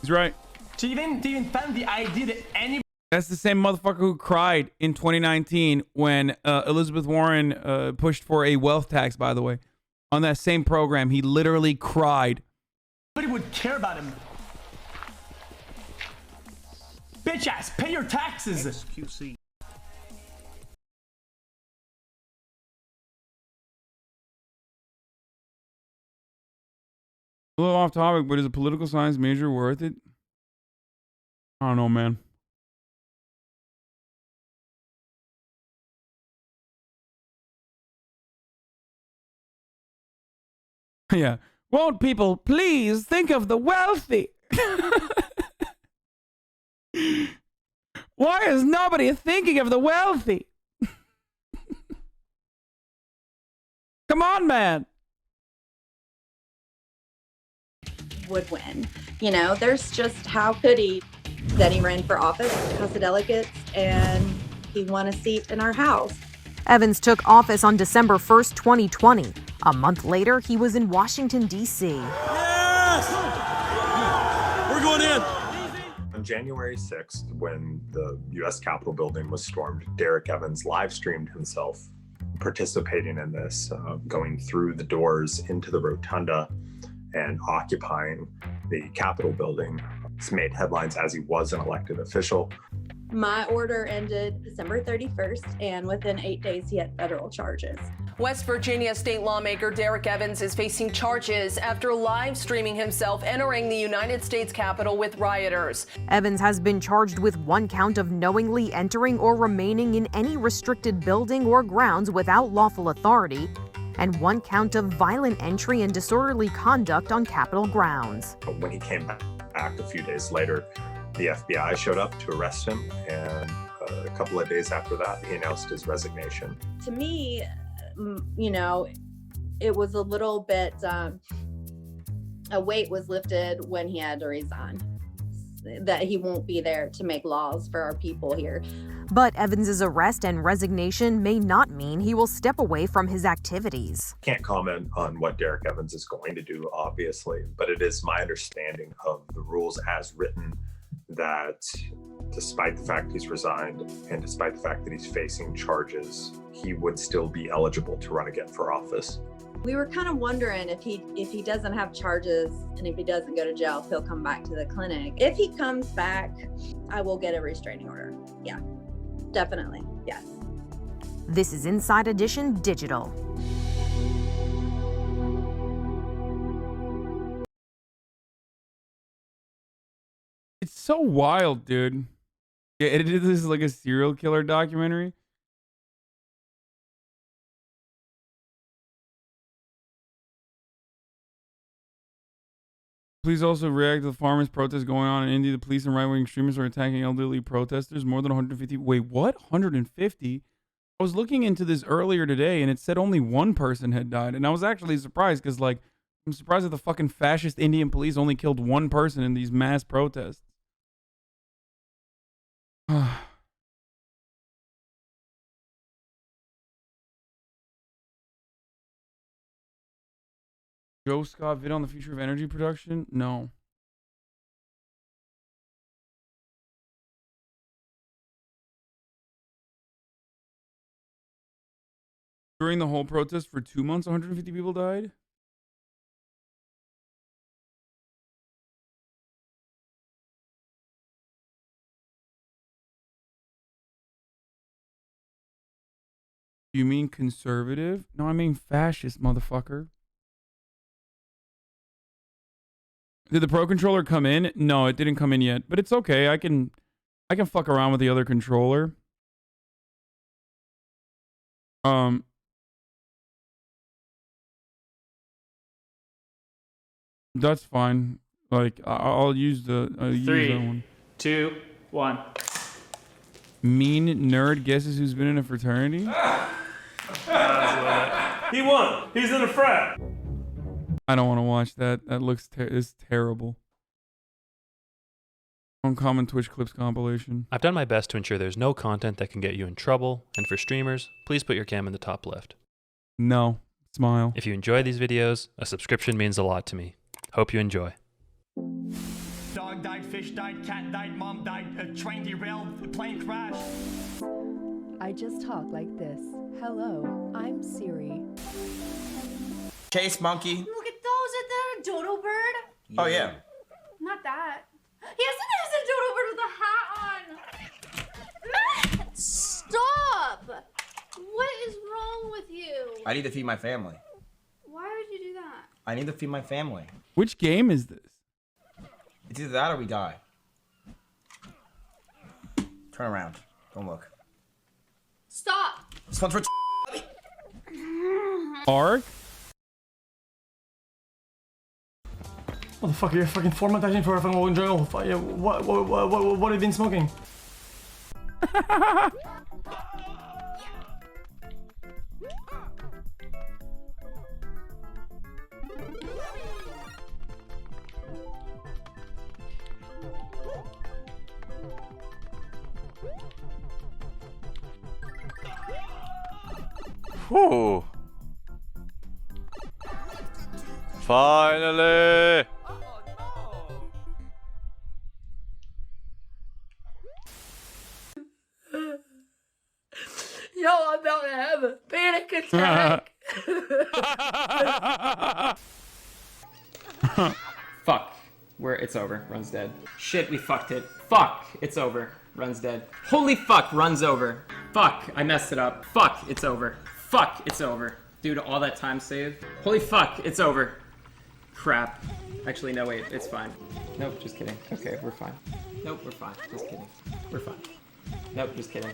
He's right. To even find the idea that anybody... That's the same motherfucker who cried in 2019 when Elizabeth Warren pushed for a wealth tax, by the way. On that same program, he literally cried. Nobody would care about him. Bitch ass, pay your taxes. XQC. A little off topic, but is a political science major worth it? I don't know, man. Yeah. Won't people please think of the wealthy? Why is nobody thinking of the wealthy? Come on, man. Would win. You know, there's just how could he that he ran for office, House of Delegates, and he won a seat in our House. Evans took office on December 1st, 2020. A month later, he was in Washington, D.C. Yes! We're going in. On January 6th, when the U.S. Capitol building was stormed, Derek Evans live streamed himself participating in this, going through the doors into the rotunda and occupying the Capitol building. It's made headlines as he was an elected official. My order ended December 31st, and within 8 days, he had federal charges. West Virginia state lawmaker Derek Evans is facing charges after live streaming himself entering the United States Capitol with rioters. Evans has been charged with one count of knowingly entering or remaining in any restricted building or grounds without lawful authority, and one count of violent entry and disorderly conduct on Capitol grounds. When he came back a few days later, the FBI showed up to arrest him, and a couple of days after that, he announced his resignation. To me, you know, it was a little bit, a weight was lifted when he had to resign, that he won't be there to make laws for our people here. But Evans's arrest and resignation may not mean he will step away from his activities. Can't comment on what Derek Evans is going to do, obviously, but it is my understanding of the rules as written that despite the fact he's resigned and despite the fact that he's facing charges, he would still be eligible to run again for office. We were kind of wondering if he doesn't have charges and if he doesn't go to jail, if he'll come back to the clinic. If he comes back, I will get a restraining order. Yeah, definitely. Yes. This is Inside Edition Digital. It's so wild, dude. Yeah, it is this like a serial killer documentary. Please also react to the farmers' protests going on in India. The police and right-wing extremists are attacking elderly protesters. More than 150. Wait, what? 150? I was looking into this earlier today, and it said only one person had died. And I was actually surprised because, like, I'm surprised that the fucking fascist Indian police only killed one person in these mass protests. Joe Scott vid on the future of energy production? No. During the whole protest for 2 months, 150 people died? You mean conservative? No, I mean fascist, motherfucker. Did the Pro Controller come in? No, it didn't come in yet, but it's okay. I can fuck around with the other controller. That's fine. Like I'll use the use that one. 3, 2, 1. Mean nerd guesses who's been in a fraternity? He won. He's in a frat. I don't want to watch that. That looks is terrible. Uncommon Twitch clips compilation. I've done my best to ensure there's no content that can get you in trouble, and for streamers, please put your cam in the top left. No. Smile. If you enjoy these videos, a subscription means a lot to me. Hope you enjoy. Dog died, fish died, cat died, mom died, train derailed, plane crashed. I just talk like this. Hello, I'm Siri. Chase monkey. Look at those. Is that a dodo bird? Oh yeah. Not that. Yes, it is a dodo bird with a hat on. Matt, stop! What is wrong with you? I need to feed my family. Why would you do that? I need to feed my family. Which game is this? It's either that or we die. Turn around. Don't look. Stop! This one's for Ark? What the fuck? You're fucking formatting for a fucking enjoying. What have you been smoking? Whew. Finally! Yo, I'm about to have a panic attack. Fuck. It's over. Run's dead. Shit, we fucked it. Fuck, it's over. Run's dead. Holy fuck, run's over. Fuck, I messed it up. Fuck, it's over. Fuck, it's over. Due to all that time saved. Holy fuck, it's over. Crap. Actually, no, wait, it's fine. Nope, just kidding. Okay, we're fine. Nope, we're fine. Just kidding. We're fine. Nope, just kidding.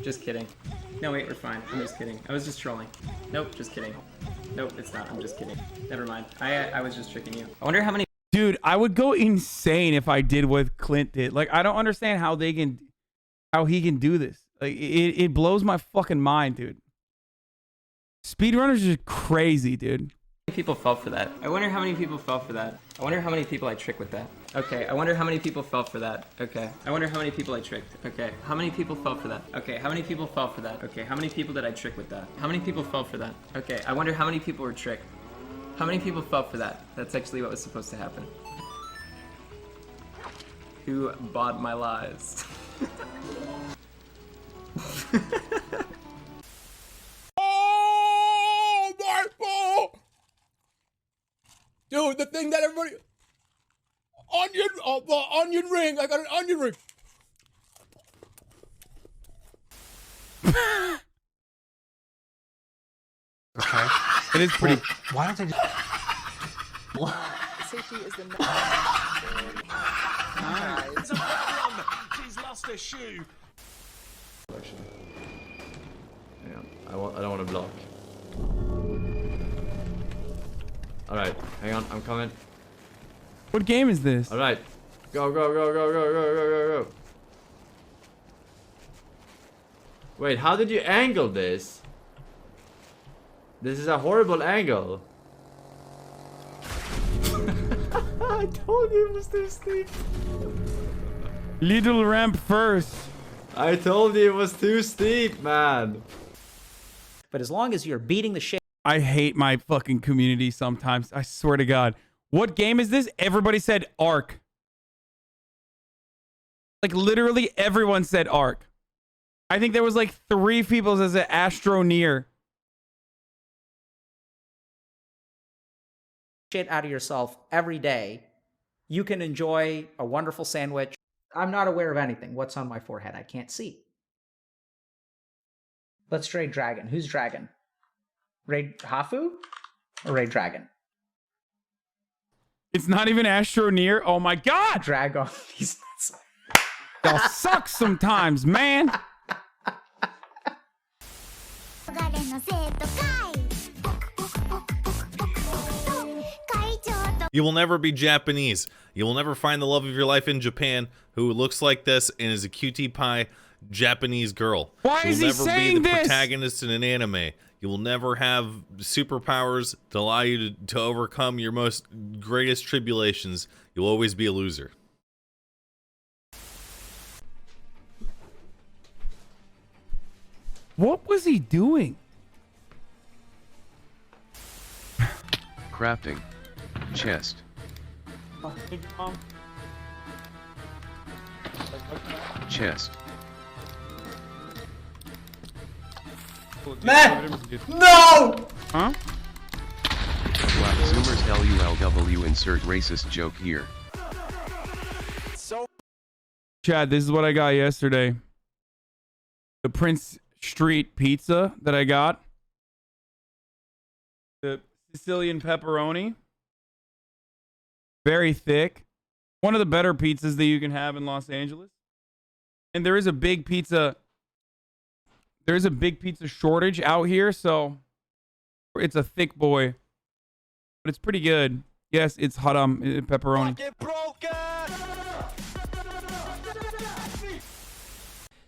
Just kidding. No, wait, we're fine. I'm just kidding. I was just trolling. Nope, just kidding. Nope, it's not. I'm just kidding. Never mind. I was just tricking you. I wonder how many... Dude, I would go insane if I did what Clint did. Like, I don't understand how he can do this. Like, it blows my fucking mind, dude. Speedrunners are just crazy, dude. People fell for that. I wonder how many people fell for that. I wonder how many people I tricked with that. Okay, I wonder how many people fell for that. Okay, I wonder how many people I tricked. Okay, how many people fell for that? Okay, how many people fell for that? Okay, how many people did I trick with that? How many people fell for that? Okay, I wonder how many people were tricked. How many people fell for that? That's actually what was supposed to happen. Who bought my lies? Oh my God! Dude, the thing that everybody... onion ring. I got an onion ring. Okay. It is pretty. Why don't they just... Safety is the It's a problem. She's lost her shoe. Hang on. I don't want to block. Alright, hang on, I'm coming. What game is this? Alright. Go, go, go, go, go, go, go, go, go. Wait, how did you angle this? This is a horrible angle. I told you it was too steep. Little ramp first. I told you it was too steep, man. But as long as you're beating the shit. I hate my fucking community sometimes. I swear to God. What game is this? Everybody said Ark. Like literally everyone said Ark. I think there was like 3 people that said Astroneer. Shit out of yourself every day. You can enjoy a wonderful sandwich. I'm not aware of anything. What's on my forehead? I can't see. Let's trade Dragon. Who's Dragon? Raid Hafu or Raid Dragon? It's not even Astroneer. Oh my God. Dragon. Y'all suck sometimes, man. You will never be Japanese. You will never find the love of your life in Japan who looks like this and is a cutie pie Japanese girl. Why is he saying You will never be the this? protagonist in an anime. You will never have superpowers to allow you to overcome your most greatest tribulations. You'll always be a loser. What was he doing? Crafting. Chest. Chest. Man! No! Huh? Black Zoomers LULW insert racist joke here. Chad, this is what I got yesterday. The Prince Street pizza that I got. The Sicilian pepperoni. Very thick. One of the better pizzas that you can have in Los Angeles. And there is a big pizza. There's a big pizza shortage out here, so it's a thick boy. But it's pretty good. Yes, it's haram pepperoni.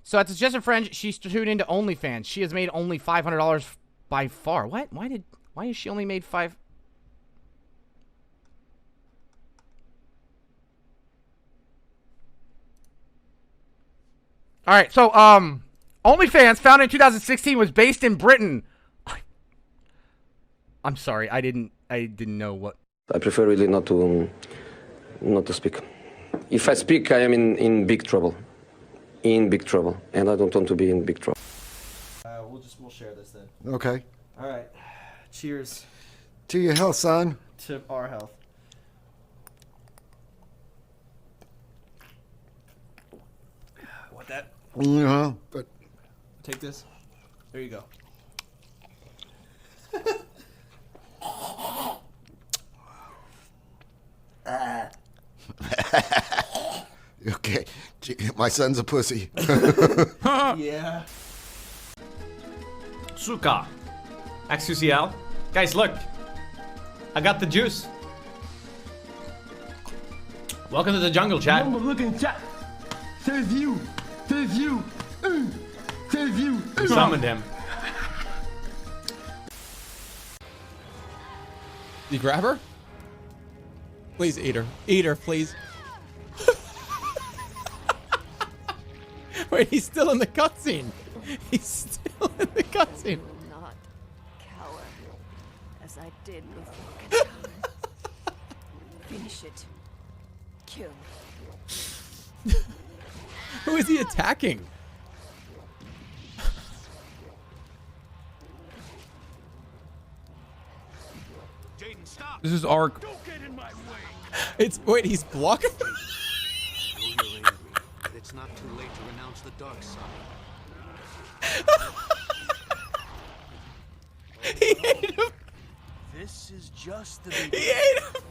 So it's just a friend. She's tuned into OnlyFans. She has made only $500 by far. What? Why has she only made $5? All right. So OnlyFans, founded in 2016, was based in Britain. I'm sorry. I didn't know what. I prefer really not to speak. If I speak, I am in big trouble. In big trouble, and I don't want to be in big trouble. We'll share this then. Okay. All right. Cheers To your health, son. to our health. Want that? Yeah, but Take this. There you go. okay. Gee, my son's a pussy. Yeah. Suka. XUCL. Guys, look. I got the juice. Welcome to the jungle, chat. Look in chat. Says you. Says you. Says you. We summoned him. You grab her? Please eat her. Eat her, please. Wait, he's still in the cutscene. He's still in the cutscene. not cower as I did before. Finish it. Kill. Who is he attacking? This is Ark. It's wait, he's blocking. It's not too late to renounce the dark side. He ate him. This is just the He ate him.